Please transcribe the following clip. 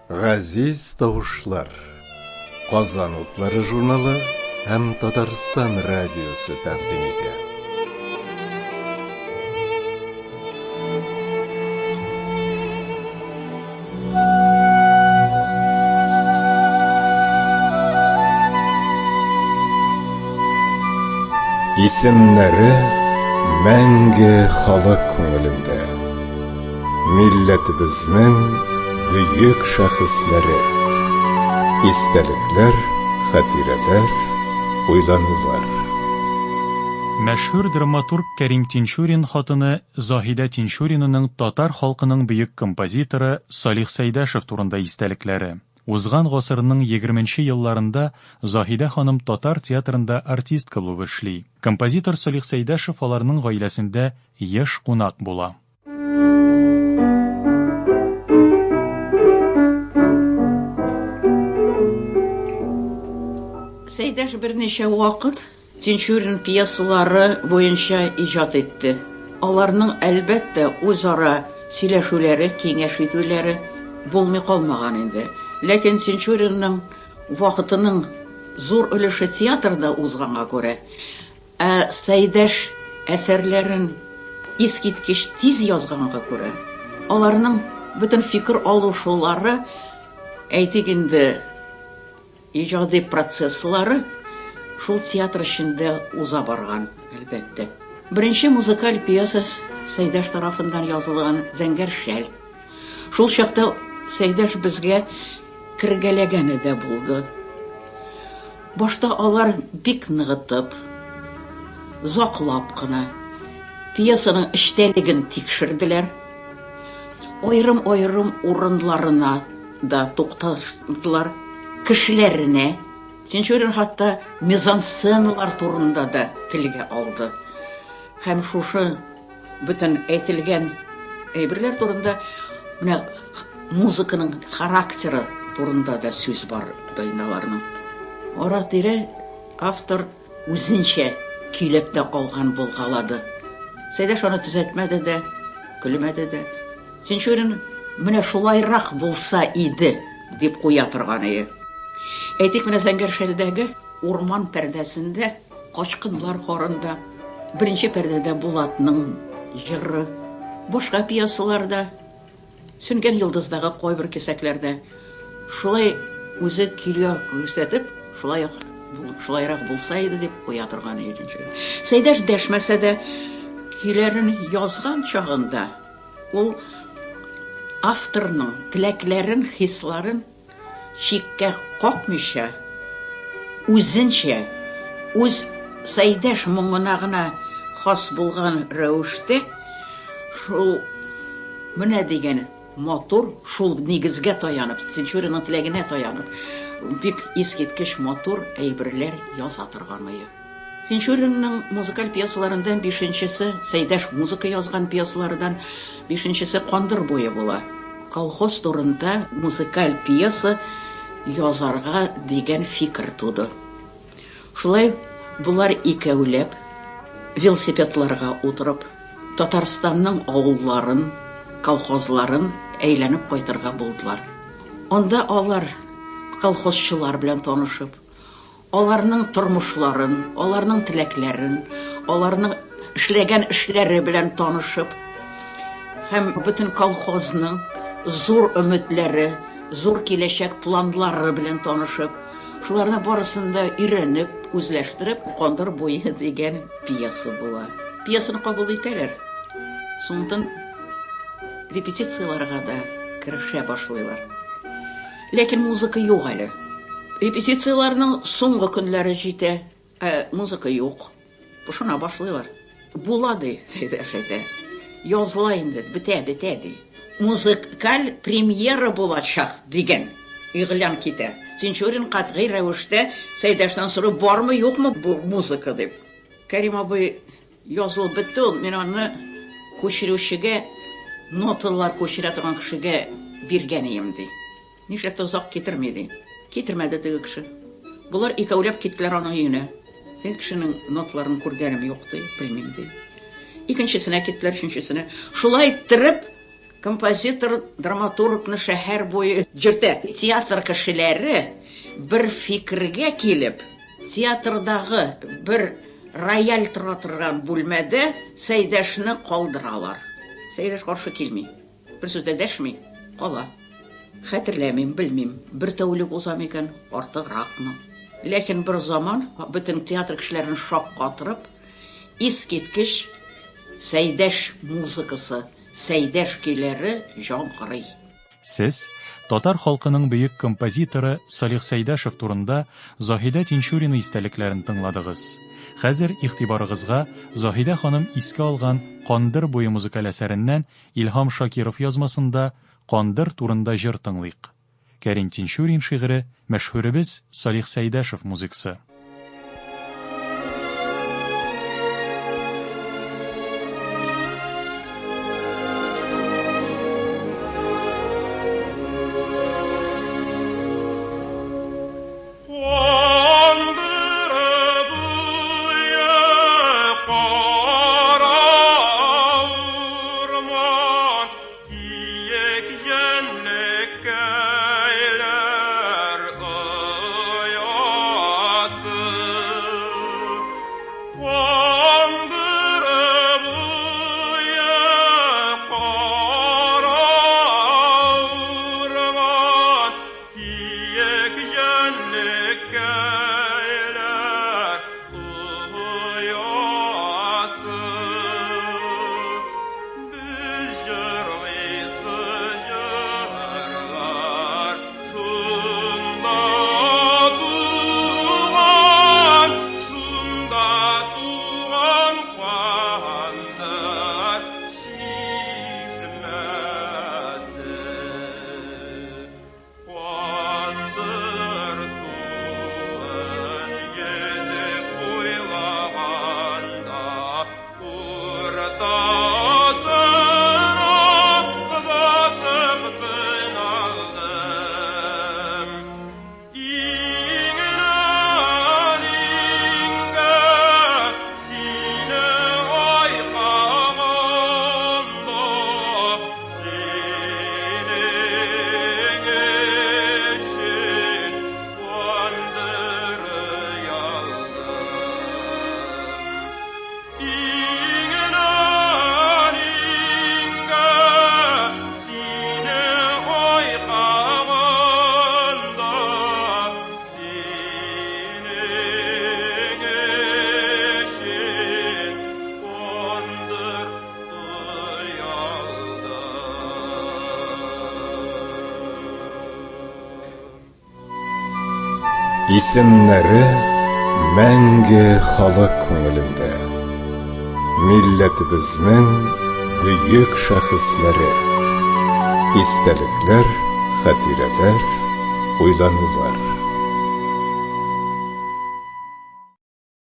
Газиз тавышлар, Казан утлары журналы һәм Татарстан радиосы тәкъдим итә. Исемнәре мәңге халык күңелендә. Милләтебезнең büyük şahısları, istelikler, хатирәләр, уйланулар. Мәшһүр драматург Кәрим Тинчурин хатыны Заһидә Тинчуринның татар халкының бөек композиторы Салих Сәйдәшев турында истәлекләре. Узган гасырның 20нче елларында Заһидә ханым татар театрында артистка булып эшли. Композитор Салих Сәйдәшев аларның гаиләсендә яшь кунак була. Сәйдәш берничә вакыт Тинчурин пьесалары буенча иҗат итте. Аларның әлбәттә үзара сөйләшүләре, киңәш итүләре булмый калмаган инде. Ләкин Тинчуринның вакытының зур өлеше театрда узганга күрә, Сәйдәш әсәрләрен искиткеч тиз язганга күрә, аларның бөтен фикер алышулары, әйтик инде, иҗади процесслары шул театр эчендә уза барган, әлбәттә. Беренче музыкаль пьеса Сәйдәш тарафыннан язылган Зәңгәр шәл. Шул чакта Сәйдәш безгә кергәләгәне дә булды. Башта алар бик ныгытып, заклап кына пьесаның эчтәлеген тикшерделәр. Айрым-айрым урыннарына да тукталдылар. Кешеләренә, Тинчурин хатта мизансценалар турында да телгә алды. Һәм шушы бөтен әйтелгән әйберләр турында менә музыканың характеры турында да сүз бар дайналарның. Ара-тирә автор үзенчә көйләп тә калган булгалады. Сәйдәш аны төзәтмәде дә, көлмәде дә. Тинчурин менә шулайрак булса иде дип куя торган иде. Әйтик, менә Зәңгәр шәлдәге урман пәрдәсендә, качкынлар хорында, беренче пәрдәдә Булатның җыры, башка пьесаларда, Сүнгән йолдыздагы кайбер кисәкләрдә шулай үзе килә күрсәтеп, шулайрак булса иде дип куя торган иде. Сәйдәш дәшмәсә дә, көйләрен язган чагында ул авторның теләкләрен, хисларын чиккә какмыйча, үзенчә, үз Сәйдәш моңына гына хас булган рәвештә шул менә дигән матур, шул нигезгә таянып, Тинчуринның теләгенә таянып, бик искиткеч матур әйберләр яза торган иде. Тинчуринның музыкаль пьесаларыннан 5нчесе, Сәйдәш музыка язган пьесалардан 5нчесе Кандыр буе була. Колхоз турында музыкаль пьеса язарга дигән фикер туды. Шулай булар икәүләп велосипедларга утырып, Татарстанның авылларын, колхозларын әйләнеп кайтырга булдылар. Анда алар колхозчылар белән танышып, аларның тормышларын, аларның теләкләрен, аларның эшләгән эшләре белән танышып, һәм бөтен колхозның зур өметләре, зур киләчәк планлары белән танышып, шуларны барысында өйрәнеп, үзләштереп, Кандыр буе дигән пьеса була. Пьесаны кабул итәләр. Соңдан репетицияларга да керешә башлыйлар. Ләкин музыка юк әле. Репетицияларның соңгы көннәре җитә, музыка юк. Шуна башлыйлар. Була ди, Сәйдәш. Языла инде, бетә ди. Музыкаль премьера булачак дигән игълан китә. Тинчурин катгый рәвештә Сәйдәштән сорый, бармы, юкмы бу музыка дип. Кәрим абый язылып бетте, мин аны күчерүчегә, ноталар күчерә торган кешегә биргән идем ди. Нишләп озак китермәде? Китермәде теге кеше. Булар икәүләп киттеләр аның өенә. Теге кешенең ноталарын күргәнем юк ди, белмим ди. икенчесенә киттеләр, өченчесенә. Шулай иттереп, композитор, драматургны шәһәр буе җиртә. Театр кешеләре бер фикергә килеп, театрдагы бер рояль тора торган бүлмәдә Сәйдәшне калдыралар. Сәйдәш каршы килми. Бер сүз дә дәшми, кала. Хәтерләмим, белмим, бер тәүлек узам икән, артыгракмы. Ләкин бер заман бөтен театр кешеләрен шаккатырып, искиткеч Сәйдәш музыкасы, Сәйдәш көйләре яңгырый. Сез татар халкының бөек композиторы Салих Сәйдәшев турында Заһидә Тинчурина истәлекләрен тыңладыгыз. Хәзер игътибарыгызга Заһидә ханым искә алган Кандыр буе музыкаль әсәреннән Илһам Шакиров язмасында Кандыр турында җыр тыңлыйк. Кәрим Тинчурин шигыре, мәшһүребез Салих Сәйдәшев музыкасы. Исемнәре мәңге халык күңелендә. Милләтебезнең бөек шәхесләре. Истәлекләр, хатирәләр, уйланулар.